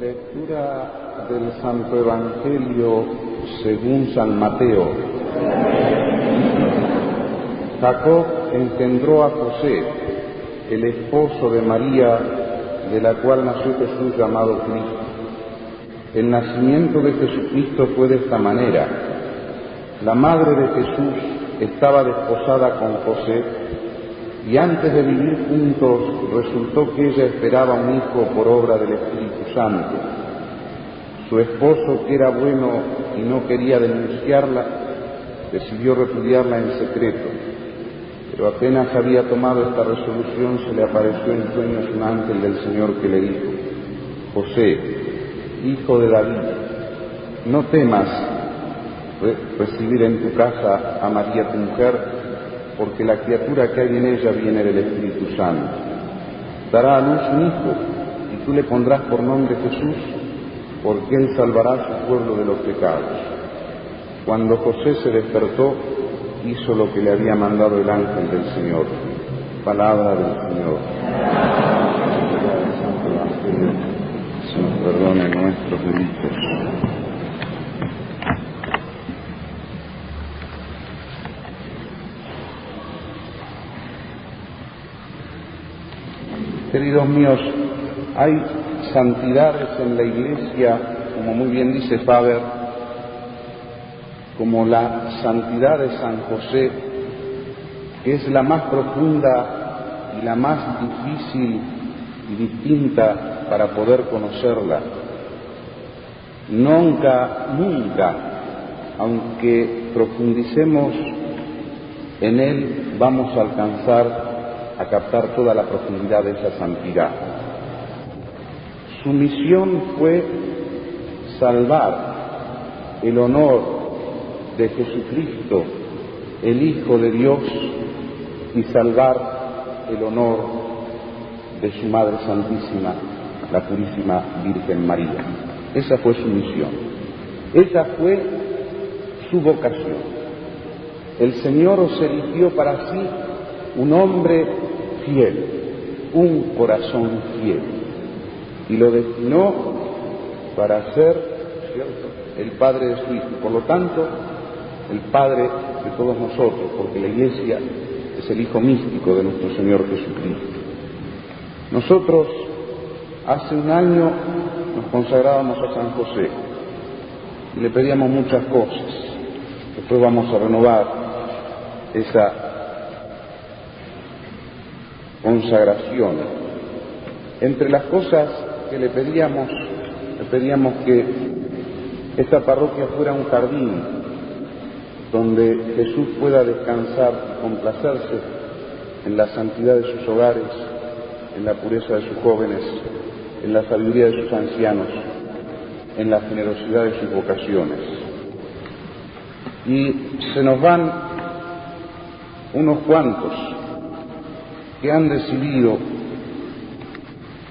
Lectura del Santo Evangelio según San Mateo. Jacob engendró a José, el esposo de María, de la cual nació Jesús llamado Cristo. El nacimiento de Jesucristo fue de esta manera. La madre de Jesús estaba desposada con José, y antes de vivir juntos resultó que ella esperaba un hijo por obra del Espíritu Santo. Su esposo, que era bueno y no quería denunciarla, decidió repudiarla en secreto. Pero apenas había tomado esta resolución, se le apareció en sueños un ángel del Señor que le dijo: José, hijo de David, no temas recibir en tu casa a María tu mujer, porque la criatura que hay en ella viene del Espíritu Santo. Dará a luz un hijo, y tú le pondrás por nombre Jesús, porque él salvará a su pueblo de los pecados. Cuando José se despertó, hizo lo que le había mandado el ángel del Señor. Palabra del Señor. Se nos perdone nuestros delitos. Queridos míos, hay santidades en la Iglesia, como muy bien dice Faber, como la santidad de San José, que es la más profunda y la más difícil y distinta para poder conocerla. Nunca, aunque profundicemos en él, vamos a alcanzar a captar toda la profundidad de esa santidad. Su misión fue salvar el honor de Jesucristo, el Hijo de Dios, y salvar el honor de su Madre Santísima, la Purísima Virgen María. Esa fue su misión. Esa fue su vocación. El Señor os eligió para sí un hombre fiel, un corazón fiel, y lo destinó para ser, ¿cierto?, el Padre de su Hijo, y por lo tanto el Padre de todos nosotros, porque la Iglesia es el Hijo místico de nuestro Señor Jesucristo. Nosotros hace un año nos consagrábamos a San José y le pedíamos muchas cosas. Después vamos a renovar esa consagración. Entre las cosas que le pedíamos que esta parroquia fuera un jardín donde Jesús pueda descansar y complacerse en la santidad de sus hogares, en la pureza de sus jóvenes, en la sabiduría de sus ancianos, en la generosidad de sus vocaciones. Y se nos van unos cuantos que han decidido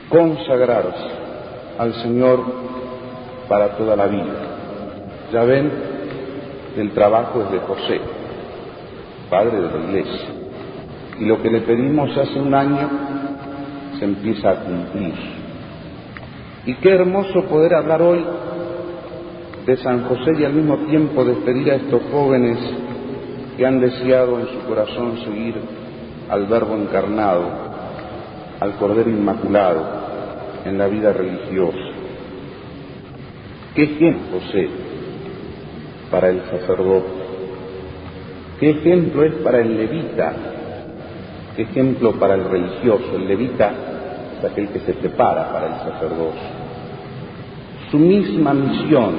consagrarse al Señor para toda la vida. Ya ven, el trabajo es de José, padre de la Iglesia, y lo que le pedimos hace un año se empieza a cumplir. Y qué hermoso poder hablar hoy de San José y al mismo tiempo despedir a estos jóvenes que han deseado en su corazón seguir al Verbo encarnado, al Cordero Inmaculado en la vida religiosa. ¿Qué ejemplo José para el sacerdote? ¿Qué ejemplo es para el levita? ¿Qué ejemplo para el religioso? El levita es aquel que se prepara para el sacerdocio. Su misma misión,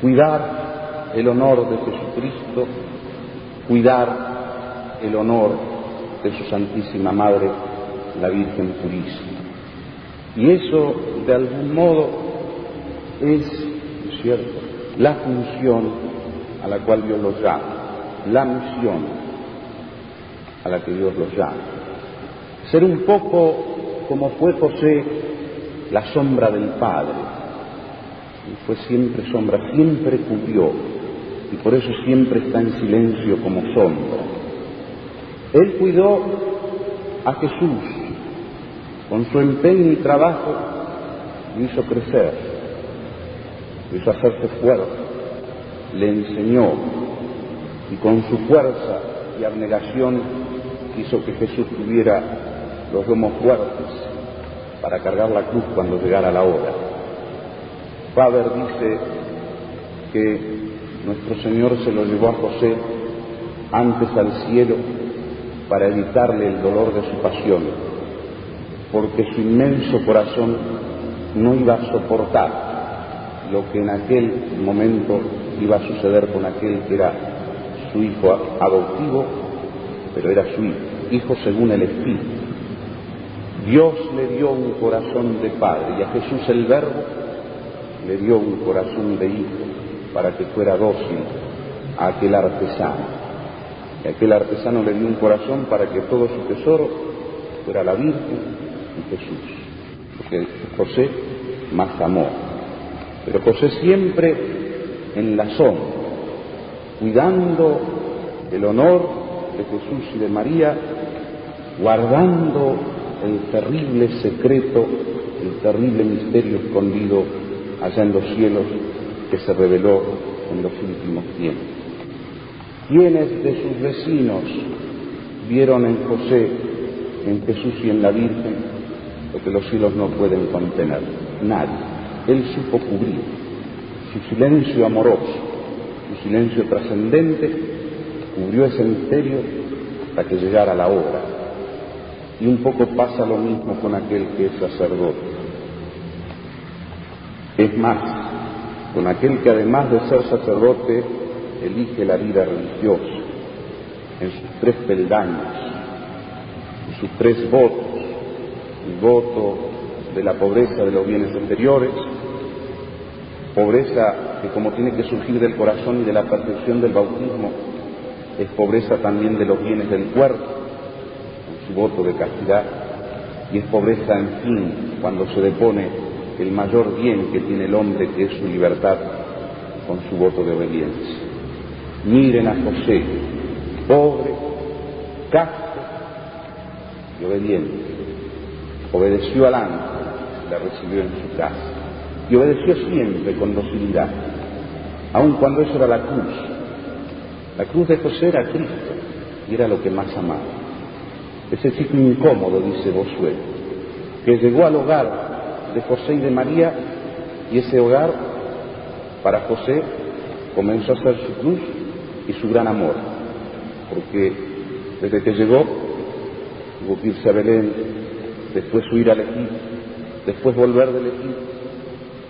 cuidar el honor de Jesucristo, cuidar el honor de su Santísima Madre, la Virgen Purísima. Y eso, de algún modo, es, ¿cierto?, la función a la cual Dios los llama, la misión a la que Dios los llama. Ser un poco, como fue José, la sombra del Padre. Y fue siempre sombra, siempre cubrió, y por eso siempre está en silencio como sombra. Él cuidó a Jesús con su empeño y trabajo, lo hizo crecer, lo hizo hacerse fuerte, le enseñó, y con su fuerza y abnegación hizo que Jesús tuviera los lomos fuertes para cargar la cruz cuando llegara la hora. Faber dice que nuestro Señor se lo llevó a José antes al cielo para evitarle el dolor de su pasión, porque su inmenso corazón no iba a soportar lo que en aquel momento iba a suceder con aquel que era su hijo adoptivo, pero era su hijo según el Espíritu. Dios le dio un corazón de padre, y a Jesús el Verbo le dio un corazón de hijo para que fuera dócil a aquel artesano. Y aquel artesano le dio un corazón para que todo su tesoro fuera la Virgen y Jesús, porque José más amó. Pero José siempre en la sombra, cuidando el honor de Jesús y de María, guardando el terrible secreto, el terrible misterio escondido allá en los cielos que se reveló en los últimos tiempos. ¿Quiénes de sus vecinos vieron en José, en Jesús y en la Virgen lo que los cielos no pueden contener? Nadie. Él supo cubrir su silencio amoroso, su silencio trascendente, cubrió ese misterio hasta que llegara la hora. Y un poco pasa lo mismo con aquel que es sacerdote. Es más, con aquel que además de ser sacerdote elige la vida religiosa en sus 3 peldaños, en sus 3 votos: el voto de la pobreza de los bienes exteriores, pobreza que, como tiene que surgir del corazón y de la perfección del bautismo, es pobreza también de los bienes del cuerpo, con su voto de castidad, y es pobreza, en fin, cuando se depone el mayor bien que tiene el hombre, que es su libertad, con su voto de obediencia. Miren a José, pobre, casto y obediente. Obedeció al ángel, la recibió en su casa, y obedeció siempre con docilidad, aun cuando eso era la cruz. La cruz de José era Cristo, y era lo que más amaba. Ese chico incómodo, dice Bossuet, que llegó al hogar de José y de María, y ese hogar, para José, comenzó a ser su cruz y su gran amor, porque desde que llegó tuvo que irse a Belén, después huir al Egipto, después volver del Egipto,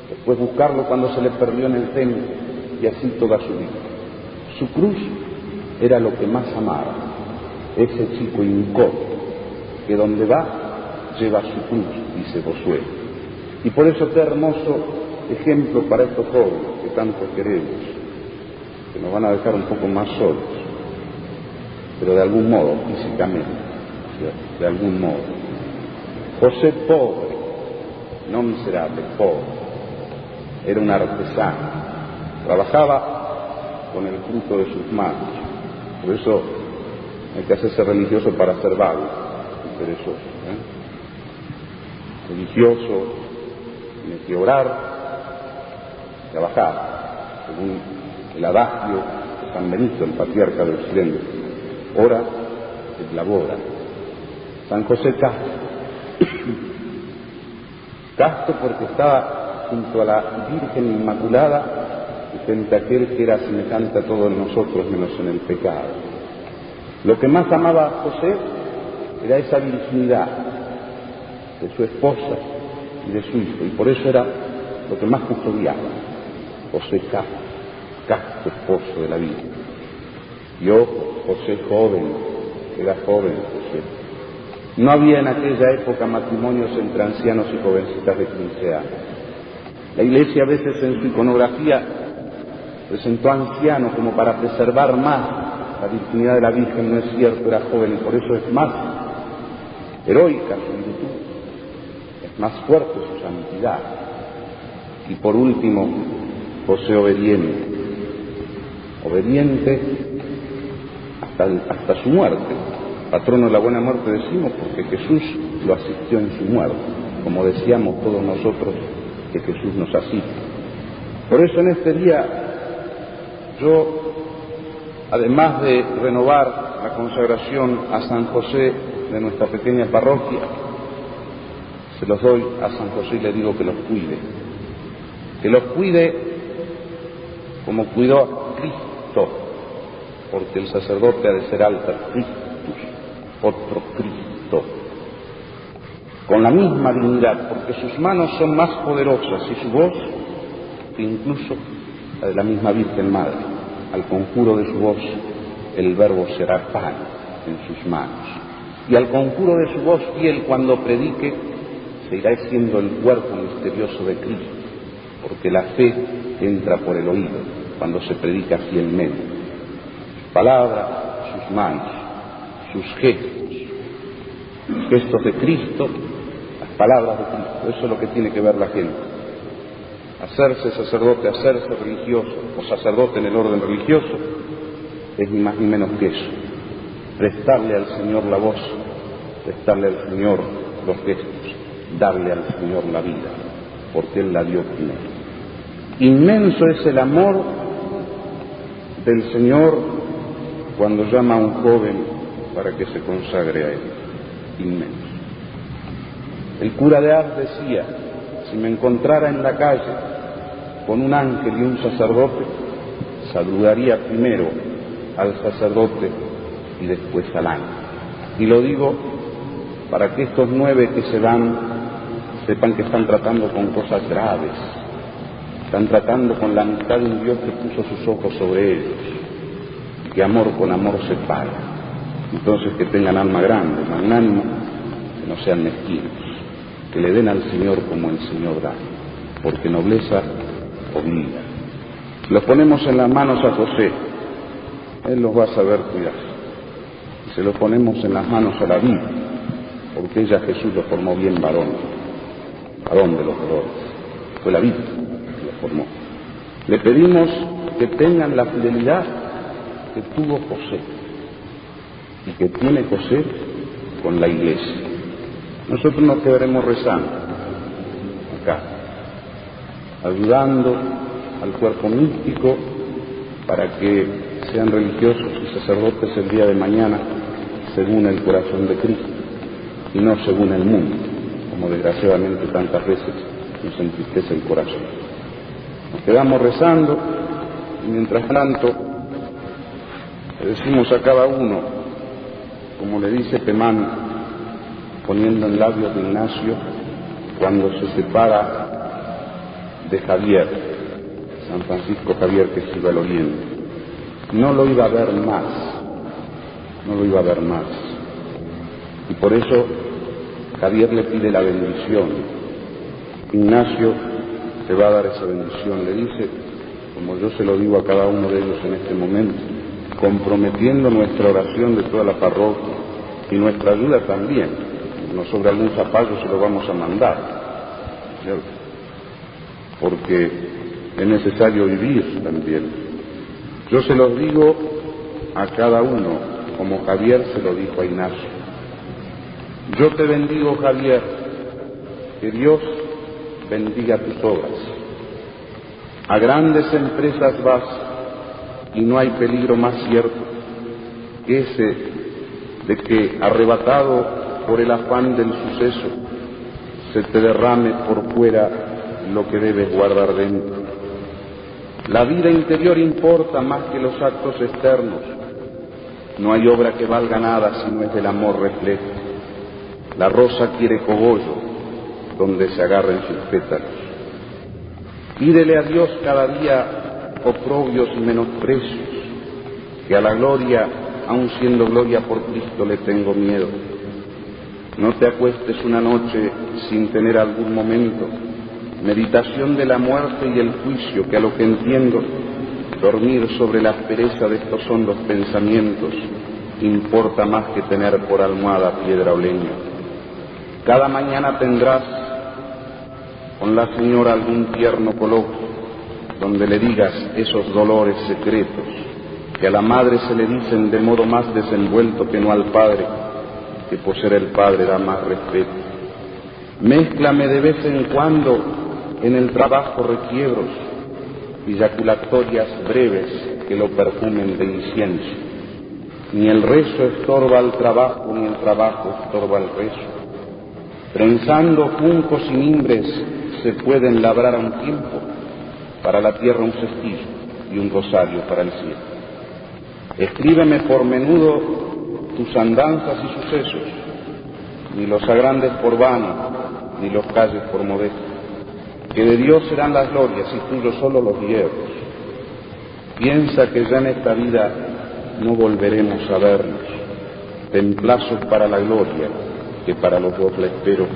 después buscarlo cuando se le perdió en el templo, y así toda su vida. Su cruz era lo que más amaba, ese chico incómodo, que donde va, lleva su cruz, dice Bossuet. Y por eso qué hermoso ejemplo para estos jóvenes que tanto queremos, que nos van a dejar un poco más solos, pero de algún modo, físicamente, de algún modo. José pobre, no miserable, pobre, era un artesano, trabajaba con el fruto de sus manos. Por eso hay que hacerse religioso para ser vago y perezoso, religioso tiene que orar, trabajar, según el adagio de San Benito, el patriarca de Occidente: ora et labora. San José casto, casto porque estaba junto a la Virgen Inmaculada y frente a aquel que era semejante a todos nosotros menos en el pecado. Lo que más amaba a José era esa virginidad de su esposa y de su hijo, y por eso era lo que más custodiaba. José casto, casto esposo de la Virgen. Y ojo, José joven, era joven José. No había en aquella época matrimonios entre ancianos y jovencitas de 15 años. La Iglesia a veces en su iconografía presentó a anciano como para preservar más la virginidad de la Virgen. No es cierto, era joven, y por eso es más heroica su virtud, es más fuerte su santidad. Y por último, José obediente, obediente hasta su muerte. Patrono de la buena muerte decimos porque Jesús lo asistió en su muerte. Como decíamos todos nosotros, que Jesús nos asiste. Por eso en este día yo, además de renovar la consagración a San José de nuestra pequeña parroquia, se los doy a San José y le digo que los cuide como cuidó a Cristo, porque el sacerdote ha de ser alter Christus, otro Cristo, con la misma dignidad, porque sus manos son más poderosas y su voz que incluso la de la misma Virgen Madre. Al conjuro de su voz el Verbo será pan en sus manos, y al conjuro de su voz fiel cuando predique se irá siendo el cuerpo misterioso de Cristo, porque la fe entra por el oído cuando se predica fielmente. Sus palabras, sus manos, sus gestos de Cristo, las palabras de Cristo, eso es lo que tiene que ver la gente. Hacerse sacerdote, hacerse religioso o sacerdote en el orden religioso es ni más ni menos que eso, prestarle al Señor la voz, prestarle al Señor los gestos, darle al Señor la vida, porque Él la dio primero. Inmenso es el amor del Señor cuando llama a un joven para que se consagre a Él. Inmenso. El cura de Ars decía: si me encontrara en la calle con un ángel y un sacerdote, saludaría primero al sacerdote y después al ángel. Y lo digo para que estos 9 que se van sepan que están tratando con cosas graves, están tratando con la amistad de un Dios que puso sus ojos sobre ellos, que amor con amor se paga. Entonces que tengan alma grande, magnánimo, que no sean mezquinos, que le den al Señor como el Señor da, porque nobleza obliga. Los ponemos en las manos a José, Él los va a saber cuidar. Se los ponemos en las manos a la Virgen, porque ella, Jesús, lo formó bien varón de los dolores. Fue la Virgen que lo formó. Le pedimos que tengan la fidelidad que tuvo José y que tiene José con la Iglesia. Nosotros nos quedaremos rezando acá, ayudando al cuerpo místico para que sean religiosos y sacerdotes el día de mañana según el corazón de Cristo y no según el mundo, como desgraciadamente tantas veces nos entristece el corazón. Nos quedamos rezando y mientras tanto le decimos a cada uno, como le dice Pemán, poniendo en labios de Ignacio cuando se separa de Javier, San Francisco Javier, que se iba al oriente. No lo iba a ver más, y por eso Javier le pide la bendición. Ignacio te va a dar esa bendición, le dice, como yo se lo digo a cada uno de ellos en este momento, comprometiendo nuestra oración de toda la parroquia y nuestra ayuda también. Nos sobra algún zapallo, se lo vamos a mandar, ¿cierto? Porque es necesario vivir también. Yo se los digo a cada uno, como Javier se lo dijo a Ignacio. Yo te bendigo, Javier, que Dios bendiga tus obras. A grandes empresas vas y no hay peligro más cierto que ese de que, arrebatado por el afán del suceso, se te derrame por fuera lo que debes guardar dentro. La vida interior importa más que los actos externos. No hay obra que valga nada si no es del amor reflejo. La rosa quiere cogollo donde se agarren sus pétalos. Pídele a Dios cada día oprobios y menosprecios, que a la gloria, aun siendo gloria por Cristo, le tengo miedo. No te acuestes una noche sin tener algún momento meditación de la muerte y el juicio, que a lo que entiendo, dormir sobre la aspereza de estos hondos pensamientos importa más que tener por almohada piedra o leña. Cada mañana tendrás con la señora algún tierno coloquio donde le digas esos dolores secretos que a la madre se le dicen de modo más desenvuelto que no al padre, que por ser el padre da más respeto. Mézclame de vez en cuando en el trabajo requiebros y yaculatorias breves que lo perfumen de incienso. Ni el rezo estorba al trabajo, ni el trabajo estorba al rezo. Trenzando juncos y mimbres se pueden labrar a un tiempo, para la tierra un cestillo y un rosario para el cielo. Escríbeme por menudo tus andanzas y sucesos, ni los agrandes por vano, ni los calles por modesto, que de Dios serán las glorias y tuyos solo los hierros. Piensa que ya en esta vida no volveremos a vernos, ten plazos para la gloria, que para los dos la espero,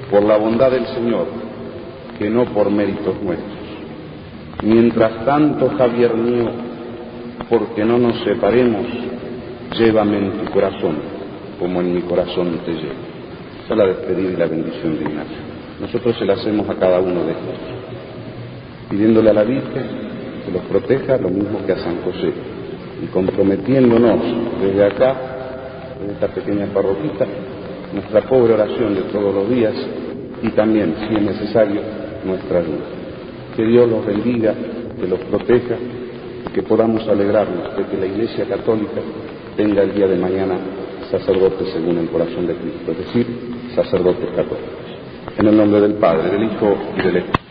por la bondad del Señor, que no por méritos nuestros. Mientras tanto, Javier mío, porque no nos separemos, llévame en tu corazón, como en mi corazón te llevo. Esa es la despedida y la bendición de Ignacio. Nosotros se la hacemos a cada uno de estos, pidiéndole a la Virgen que los proteja lo mismo que a San José, y comprometiéndonos desde acá, desde esta pequeña parroquita, nuestra pobre oración de todos los días y también, si es necesario, nuestra ayuda. Que Dios los bendiga, que los proteja y que podamos alegrarnos de que la Iglesia Católica tenga el día de mañana sacerdotes según el corazón de Cristo, es decir, sacerdotes católicos. En el nombre del Padre, del Hijo y del Espíritu.